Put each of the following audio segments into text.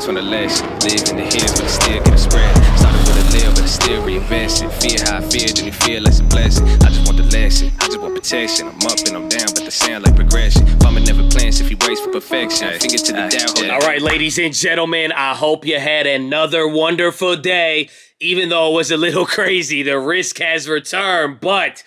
Facts on the lesson. Live in the hills, but it still get spread. Started with a live, but I still reinvest it. Feel how I feel, then you feel like a blessing. I just want the lesson, I just want protection. I'm up and I'm down, but they sound like progression. Farmer never plans if he waits for perfection. Finger to the down. All right, ladies and gentlemen, I hope you had another wonderful day. Even though it was a little crazy, the risk has returned, but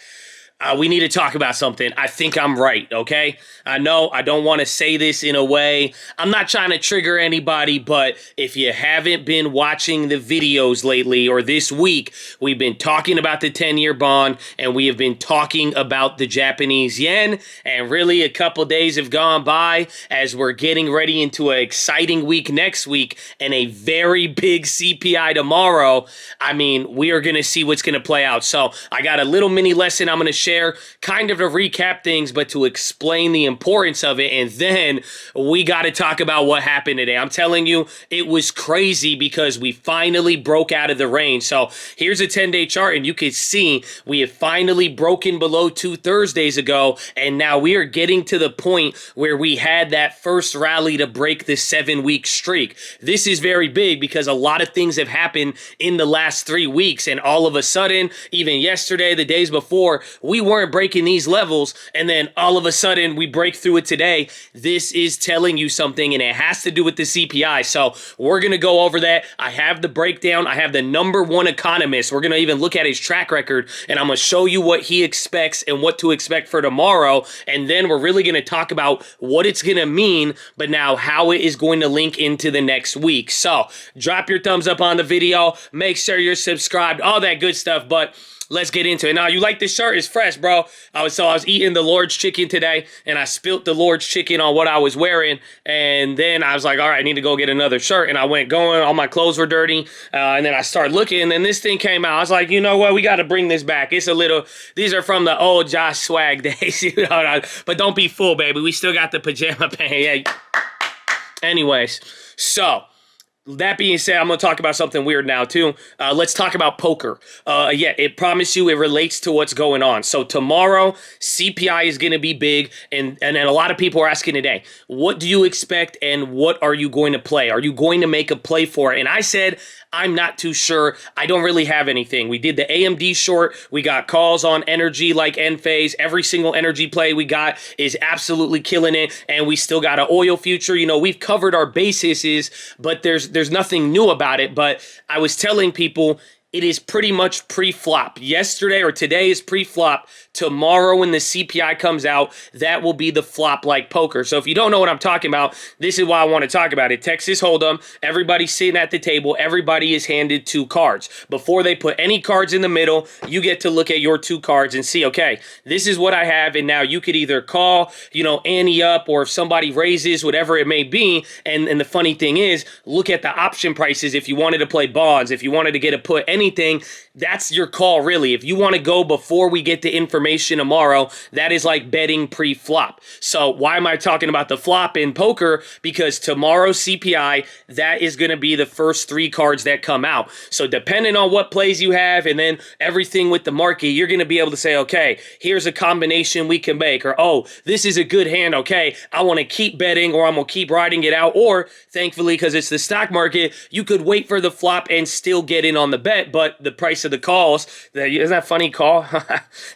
we need to talk about something. I think I'm right, okay? I know I don't want to say this in a way. I'm not trying to trigger anybody, but if you haven't been watching the videos lately or this week, we've been talking about the 10-year bond and we have been talking about the Japanese yen. And really, a couple days have gone by as we're getting ready into an exciting week next week and a very big CPI tomorrow. I mean, we are going to see what's going to play out. So I got a little mini lesson I'm going to share, kind of to recap things, but to explain the importance of it. And then we got to talk about what happened today. I'm telling you, it was crazy because we finally broke out of the range. So here's a 10-day chart, and you can see we have finally broken below 2 Thursdays ago. And now we are getting to the point where we had that first rally to break the 7-week streak. This is very big because a lot of things have happened in the last 3 weeks. And all of a sudden, even yesterday, the days before, we weren't breaking these levels, and then all of a sudden we break through it today. This is telling you something, and it has to do with the CPI. So we're going to go over that. I have the breakdown. I have the #1 economist. We're going to even look at his track record, and I'm going to show you what he expects and what to expect for tomorrow. And then we're really going to talk about what it's going to mean, but now how it is going to link into the next week. So drop your thumbs up on the video. Make sure you're subscribed, all that good stuff. But let's get into it. Now, you like this shirt? It's fresh, bro. I was eating the Lord's chicken today, and I spilt the Lord's chicken on what I was wearing, and then I was like, all right, I need to go get another shirt, and I went going. All my clothes were dirty, and then I started looking, and then this thing came out. I was like, you know what? We got to bring this back. It's a little, these are from the old Josh Swag days, you know, but don't be fooled, baby. We still got the pajama pants. Yeah. Anyways, so that being said, I'm going to talk about something weird now, too. Let's talk about poker. Yeah, it promise you it relates to what's going on. So tomorrow, CPI is going to be big, and a lot of people are asking today, what do you expect and what are you going to play? Are you going to make a play for it? And I said, I'm not too sure. I don't really have anything. We did the AMD short. We got calls on energy like Enphase. Every single energy play we got is absolutely killing it. And we still got an oil future. You know, we've covered our bases, but there's nothing new about it. But I was telling people it is pretty much pre-flop. Yesterday or today is pre-flop. Tomorrow when the CPI comes out, that will be the flop like poker. So if you don't know what I'm talking about, this is why I want to talk about it. Texas Hold'em, everybody's sitting at the table. Everybody is handed 2 cards. Before they put any cards in the middle, you get to look at your 2 cards and see, okay, this is what I have. And now you could either call, you know, ante up, or if somebody raises, whatever it may be. And the funny thing is, look at the option prices. If you wanted to play bonds, if you wanted to get a put, anything, that's your call, really. If you want to go before we get the information tomorrow, that is like betting pre-flop. So why am I talking about the flop in poker? Because tomorrow's CPI, that is going to be the first 3 cards that come out. So depending on what plays you have and then everything with the market, you're going to be able to say, okay, here's a combination we can make, or, oh, this is a good hand. Okay, I want to keep betting, or I'm going to keep riding it out. Or thankfully, because it's the stock market, you could wait for the flop and still get in on the bet, but the price of the calls, isn't that funny call?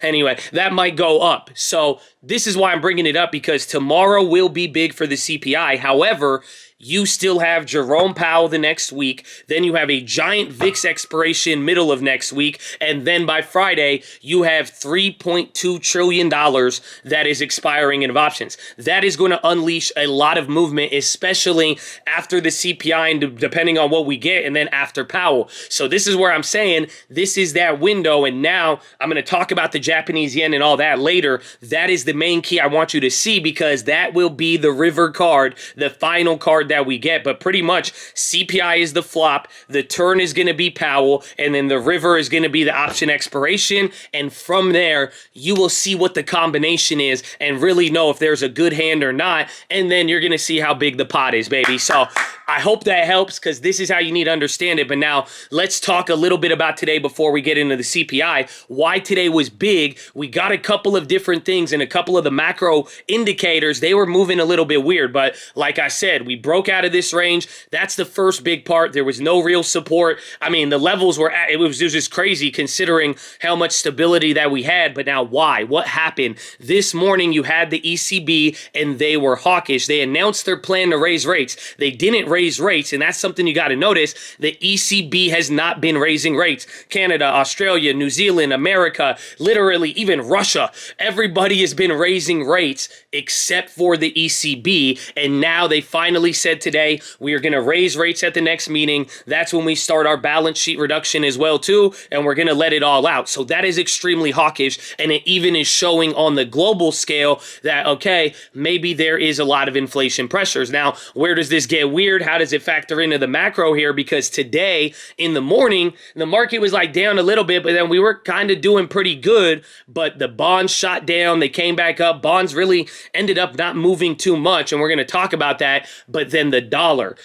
Anyway, that might go up. So this is why I'm bringing it up, because tomorrow will be big for the CPI. However, you still have Jerome Powell the next week. Then you have a giant VIX expiration middle of next week. And then by Friday, you have $3.2 trillion that is expiring in options. That is going to unleash a lot of movement, especially after the CPI and depending on what we get, and then after Powell. So this is where I'm saying this is that window. And now I'm going to talk about the Japanese yen and all that later. That is the main key I want you to see, because that will be the river card, the final card that we get. But pretty much CPI is the flop, the turn is going to be Powell, and then the river is going to be the option expiration. And from there, you will see what the combination is and really know if there's a good hand or not. And then you're going to see how big the pot is, baby. So I hope that helps because this is how you need to understand it. But now let's talk a little bit about today before we get into the CPI. Why today was big. We got a couple of different things and a couple of the macro indicators. They were moving a little bit weird. But like I said, we broke out of this range. That's the first big part. There was no real support. I mean, the levels were, it was just crazy considering how much stability that we had. But now why? What happened? This morning you had the ECB and they were hawkish. They announced their plan to raise rates. They didn't raise rates, and that's something you got to notice. The ECB has not been raising rates. Canada, Australia, New Zealand, America, literally even Russia, everybody has been raising rates except for the ECB. And now they finally said today, we are going to raise rates at the next meeting. That's when we start our balance sheet reduction as well too, and we're going to let it all out. So that is extremely hawkish, and it even is showing on the global scale that, okay, maybe there is a lot of inflation pressures. Now, where does this get weird? How does it factor into the macro here? Because today in the morning, the market was like down a little bit, but then we were kind of doing pretty good, but the bonds shot down. They came back up. Bonds really ended up not moving too much, and we're going to talk about that. But then the dollar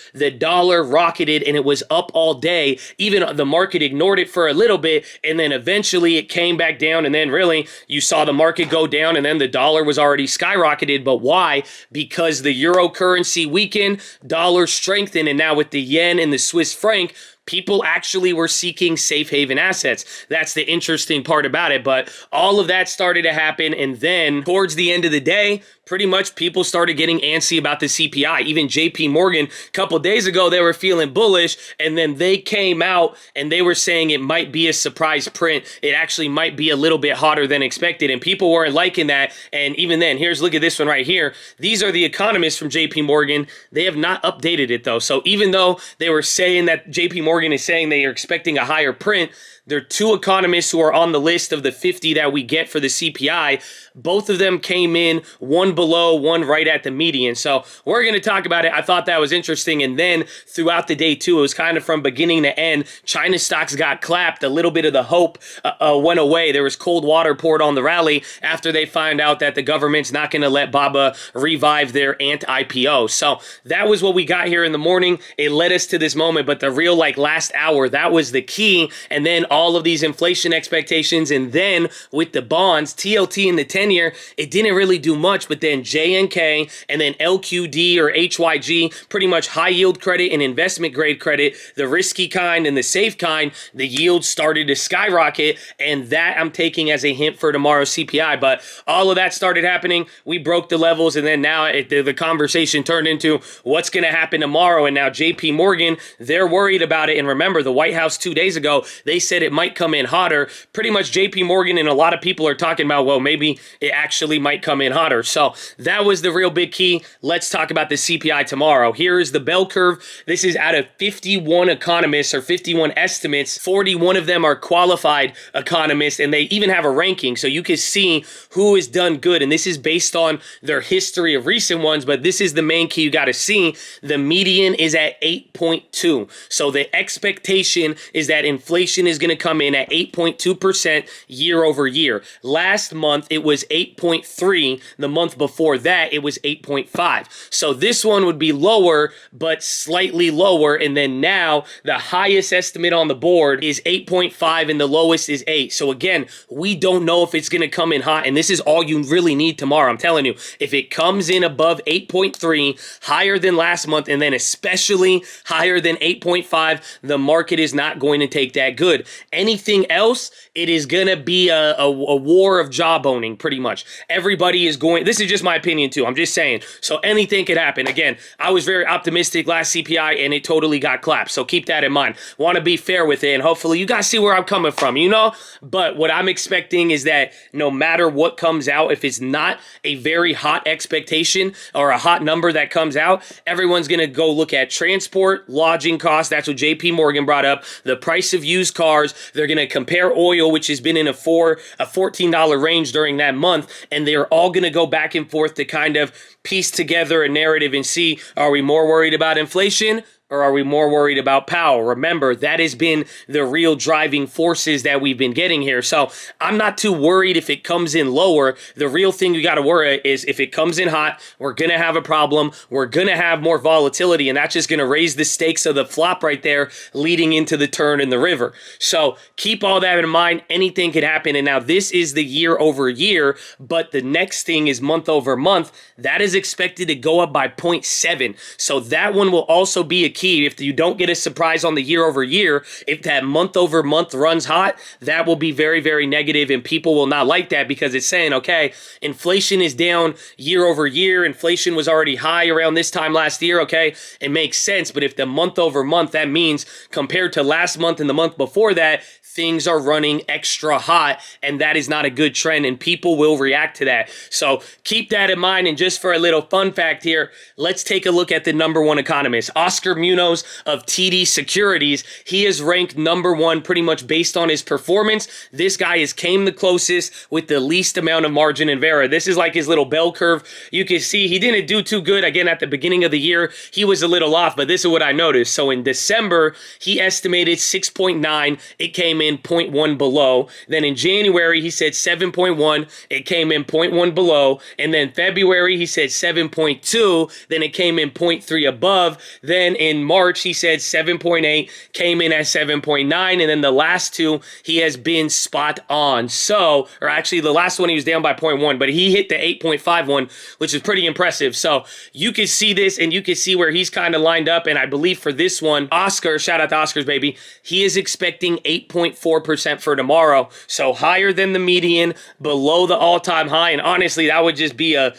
rocketed, and it was up all day. Even the market ignored it for a little bit, and then eventually it came back down, and then really you saw the market go down, and then the dollar was already skyrocketed. But why? Because the euro currency weakened, dollar strengthened, and now with the yen and the Swiss franc, people actually were seeking safe haven assets. That's the interesting part about it. But all of that started to happen. And then towards the end of the day, pretty much people started getting antsy about the CPI. Even JP Morgan, a couple days ago, they were feeling bullish. And then they came out and they were saying it might be a surprise print. It actually might be a little bit hotter than expected. And people weren't liking that. And even then, look at this one right here. These are the economists from JP Morgan. They have not updated it though. So even though they were saying that JP Morgan is saying they are expecting a higher print, there are two economists who are on the list of the 50 that we get for the CPI. Both of them came in, one below, one right at the median. So we're going to talk about it. I thought that was interesting. And then throughout the day, too, it was kind of from beginning to end. China stocks got clapped. A little bit of the hope went away. There was cold water poured on the rally after they find out that the government's not going to let BABA revive their ant-IPO. So that was what we got here in the morning. It led us to this moment. But the real last hour, that was the key. And then all of these inflation expectations, and then with the bonds, TLT and the 10-year, it didn't really do much, but then JNK and then LQD or HYG, pretty much high yield credit and investment grade credit, the risky kind and the safe kind, the yields started to skyrocket, and that I'm taking as a hint for tomorrow's CPI. But all of that started happening. We broke the levels, and then now the conversation turned into what's going to happen tomorrow. And now JP Morgan, they're worried about it. And remember, the White House 2 days ago, they said it might come in hotter. Pretty much JP Morgan and a lot of people are talking about, well, maybe it actually might come in hotter. So that was the real big key. Let's talk about the CPI tomorrow. Here is the bell curve. This is out of 51 economists or 51 estimates. 41 of them are qualified economists, and they even have a ranking. So you can see who has done good. And this is based on their history of recent ones, but this is the main key you got to see. The median is at 8.2. So the expectation is that inflation is going to come in at 8.2% year over year. Last month, it was 8.3. The month before that, it was 8.5. So this one would be lower, but slightly lower. And then now, the highest estimate on the board is 8.5, and the lowest is 8. So again, we don't know if it's going to come in hot, and this is all you really need tomorrow. I'm telling you, if it comes in above 8.3, higher than last month, and then especially higher than 8.5, the market is not going to take that good. Anything else, it is going to be a war of jawboning, pretty much. Everybody is going, this is just my opinion too, I'm just saying. So anything could happen. Again, I was very optimistic last CPI, and it totally got clapped. So keep that in mind. Want to be fair with it, and hopefully you guys see where I'm coming from, you know? But what I'm expecting is that no matter what comes out, if it's not a very hot expectation or a hot number that comes out, everyone's going to go look at transport, lodging costs. That's what JP Morgan brought up. The price of used cars. They're going to compare oil, which has been in a $14 range during that month, and they're all going to go back and forth to kind of piece together a narrative and see, are we more worried about inflation or are we more worried about Powell? Remember, that has been the real driving forces that we've been getting here. So I'm not too worried if it comes in lower. The real thing you got to worry is if it comes in hot, we're going to have a problem. We're going to have more volatility, and that's just going to raise the stakes of the flop right there leading into the turn in the river. So keep all that in mind. Anything can happen. And now this is the year over year, but the next thing is month over month. That is expected to go up by 0.7. So that one will also be a key. If you don't get a surprise on the year over year, if that month over month runs hot, that will be very, very negative, and people will not like that because it's saying, okay, inflation is down year over year. Inflation was already high around this time last year. Okay, it makes sense. But if the month over month, that means compared to last month and the month before that, things are running extra hot, and that is not a good trend, and people will react to that. So keep that in mind. And just for a little fun fact here, let's take a look at the number one economist, Oscar Munoz of TD Securities. He is ranked number one pretty much based on his performance. This guy has came the closest with the least amount of margin in error. This is like his little bell curve. You can see he didn't do too good. Again, at the beginning of the year, he was a little off, but this is what I noticed. So in December, he estimated 6.9. It came in 0.1 below. Then in January, he said 7.1. It came in 0.1 below. And then February, he said 7.2. Then it came in 0.3 above. Then in March, he said 7.8, came in at 7.9. And then the last two, he has been spot on. So, or actually the last one, he was down by 0.1, but he hit the 8.5 one, which is pretty impressive. So you can see this, and you can see where he's kind of lined up. And I believe for this one, Oscar, shout out to Oscars, baby, he is expecting 8.4% for tomorrow. So higher than the median, below the all-time high. And honestly, that would just be a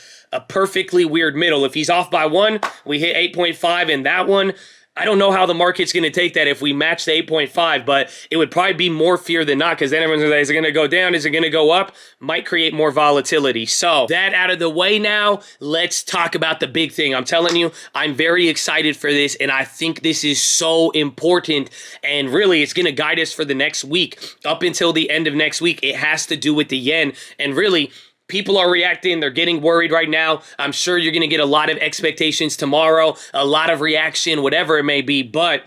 perfectly weird middle. If he's off by one, we hit 8.5, and that one, I don't know how the market's going to take that if we match the 8.5, but it would probably be more fear than not, because then everyone's going to say, is it going to go down? Is it going to go up? Might create more volatility. So that out of the way now, let's talk about the big thing. I'm telling you, I'm very excited for this, and I think this is so important, and really it's going to guide us for the next week. Up until the end of next week, it has to do with the yen, and really, people are reacting. They're getting worried right now. I'm sure you're going to get a lot of expectations tomorrow, a lot of reaction, whatever it may be. But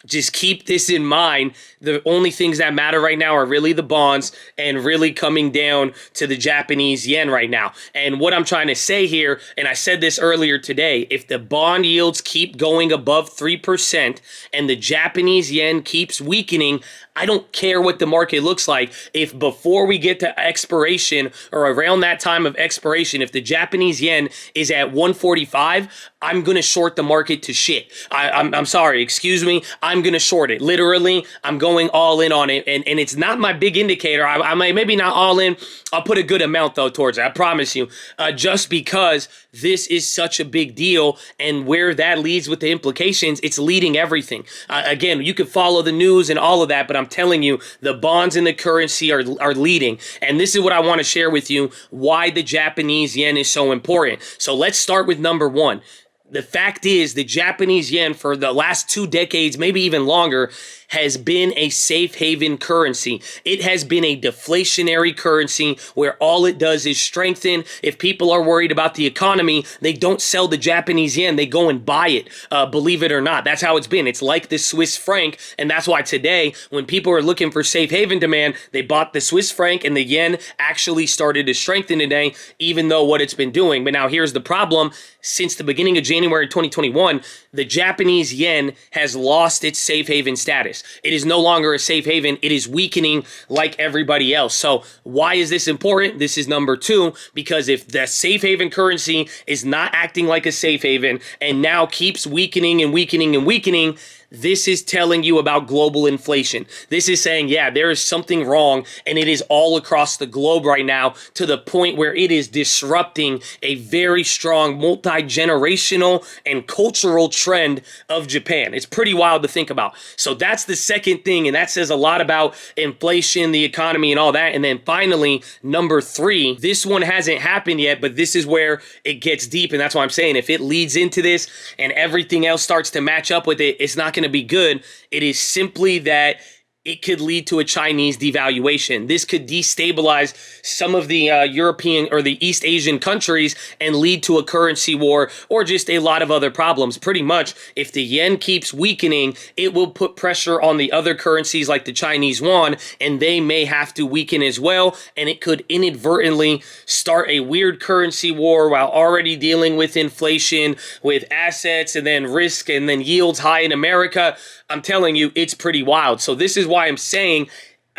just keep this in mind. The only things that matter right now are really the bonds and really coming down to the Japanese yen right now. And what I'm trying to say here, and I said this earlier today, if the bond yields keep going above 3% and the Japanese yen keeps weakening, I don't care what the market looks like. If before we get to expiration or around that time of expiration, if the Japanese yen is at 145, I'm going to short the market to shit. I'm sorry, excuse me. I'm going to short it. Literally, I'm going all in on it. And it's not my big indicator. I might maybe not all in. I'll put a good amount, though, towards it. I promise you. Just because this is such a big deal, and where that leads with the implications, it's leading everything. Again, you can follow the news and all of that, but I'm telling you, the bonds and the currency are leading. And this is what I want to share with you, why the Japanese yen is so important. So let's start with number one. The fact is, the Japanese yen for the last 2 decades, maybe even longer, has been a safe haven currency. It has been a deflationary currency where all it does is strengthen. If people are worried about the economy, they don't sell the Japanese yen. They go and buy it, believe it or not. That's how it's been. It's like the Swiss franc, and that's why today, when people are looking for safe haven demand, they bought the Swiss franc, and the yen actually started to strengthen today, even though what it's been doing. But now here's the problem. Since the beginning of January 2021, the Japanese yen has lost its safe haven status. It is no longer a safe haven. It is weakening like everybody else. So why is this important? This is number two, because if the safe haven currency is not acting like a safe haven and now keeps weakening and weakening and weakening, this is telling you about global inflation. This is saying, yeah, there is something wrong, and it is all across the globe right now, to the point where it is disrupting a very strong multi-generational and cultural trend of Japan. It's pretty wild to think about. So that's the second thing, and that says a lot about inflation, the economy, and all that. And then finally, number three, this one hasn't happened yet, but this is where it gets deep, and that's why I'm saying if it leads into this and everything else starts to match up with it, it's not going to be good. It is simply that it could lead to a Chinese devaluation. This could destabilize some of the European or the East Asian countries and lead to a currency war or just a lot of other problems. Pretty much, if the yen keeps weakening, it will put pressure on the other currencies like the Chinese yuan, and they may have to weaken as well, and it could inadvertently start a weird currency war while already dealing with inflation, with assets, and then risk, and then yields high in America. I'm telling you, it's pretty wild. So this is why I'm saying,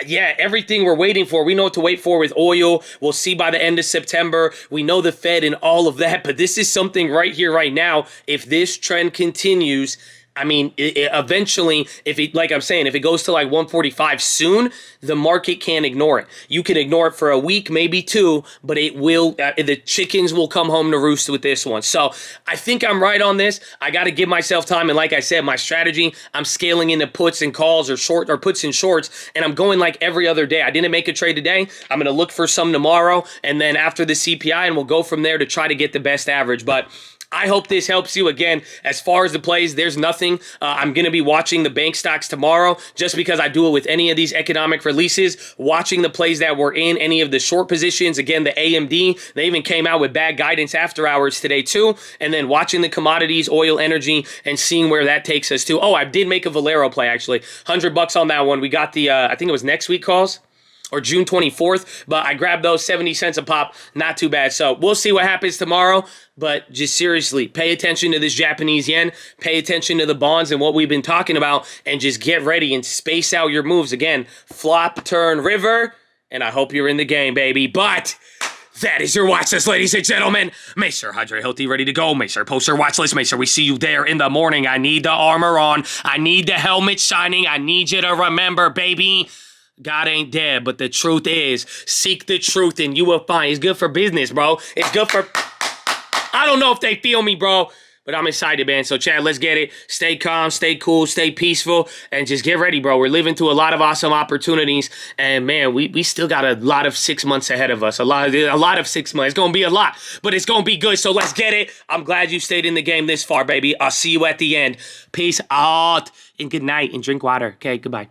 yeah, everything we're waiting for, we know what to wait for with oil. We'll see by the end of September. We know the Fed and all of that, but this is something right here, right now. If this trend continues, I mean, eventually, like I'm saying, if it goes to like 145 soon, the market can't ignore it. You can ignore it for a week, maybe two, but it will. The chickens will come home to roost with this one. So I think I'm right on this. I got to give myself time, and like I said, my strategy, I'm scaling into puts and calls or puts and shorts, and I'm going like every other day. I didn't make a trade today. I'm going to look for some tomorrow, and then after the CPI, and we'll go from there to try to get the best average. But I hope this helps you. Again, as far as the plays, there's nothing. I'm going to be watching the bank stocks tomorrow just because I do it with any of these economic releases, watching the plays that were in any of the short positions. Again, the AMD, they even came out with bad guidance after hours today too. And then watching the commodities, oil, energy, and seeing where that takes us to. Oh, I did make a Valero play, actually. $100 on that one. We got the, I think it was next week calls, or June 24th, but I grabbed those 70 cents a pop. Not too bad. So we'll see what happens tomorrow, but just seriously, pay attention to this Japanese yen, pay attention to the bonds and what we've been talking about, and just get ready and space out your moves. Again, flop, turn, river, and I hope you're in the game, baby. But that is your watch list, ladies and gentlemen. Make sure hydrate healthy, ready to go. Make sure post your watch list. Make sure we see you there in the morning. I need the armor on. I need the helmet shining. I need you to remember, baby, God ain't dead, but the truth is, seek the truth and you will find. It's good for business, bro. It's good for, I don't know if they feel me, bro, but I'm excited, man. So, Chad, let's get it. Stay calm, stay cool, stay peaceful, and just get ready, bro. We're living through a lot of awesome opportunities, and, man, we still got a lot of 6 months ahead of us. A lot of 6 months. It's going to be a lot, but it's going to be good, so let's get it. I'm glad you stayed in the game this far, baby. I'll see you at the end. Peace out, and good night, and drink water. Okay, goodbye.